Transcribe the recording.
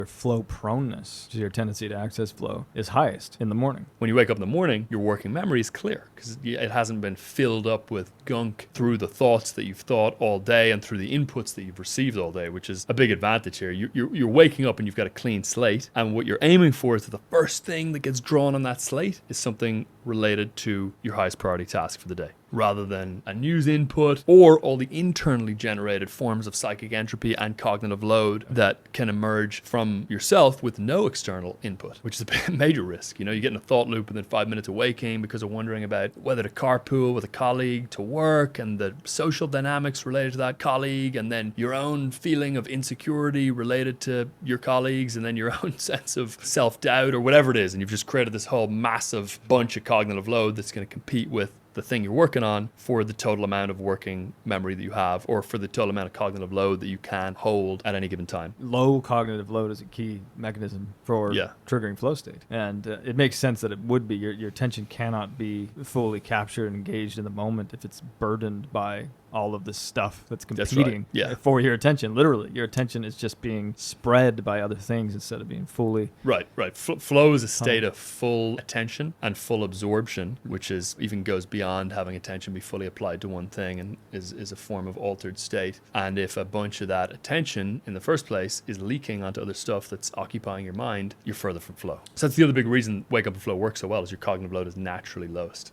Your flow proneness, your tendency to access flow, is highest in the morning. When you wake up in the morning, your working memory is clear because it hasn't been filled up with gunk through the thoughts that you've thought all day and through the inputs that you've received all day, which is a big advantage here. You're waking up and you've got a clean slate, and what you're aiming for is that the first thing that gets drawn on that slate is something related to your highest priority task for the day, rather than a news input or all the internally generated forms of psychic entropy and cognitive load that can emerge from yourself with no external input, which is a major risk. You get in a thought loop within 5 minutes of waking because of wondering about whether to carpool with a colleague to work and the social dynamics related to that colleague, and then your own feeling of insecurity related to your colleagues, and then your own sense of self-doubt or whatever it is. And you've just created this whole massive bunch of cognitive load that's going to compete with the thing you're working on for the total amount of working memory that you have, or for the total amount of cognitive load that you can hold at any given time. Low cognitive load is a key mechanism for triggering flow state. And it makes sense that it would be. Your attention cannot be fully captured and engaged in the moment if it's burdened by all of this stuff that's competing for your attention. Literally, your attention is just being spread by other things instead of being fully... Right. Flow is a state of full attention and full absorption, which even goes beyond having attention be fully applied to one thing, and is a form of altered state. And if a bunch of that attention in the first place is leaking onto other stuff that's occupying your mind, you're further from flow. So that's the other big reason Wake Up and Flow works so well, is your cognitive load is naturally lowest.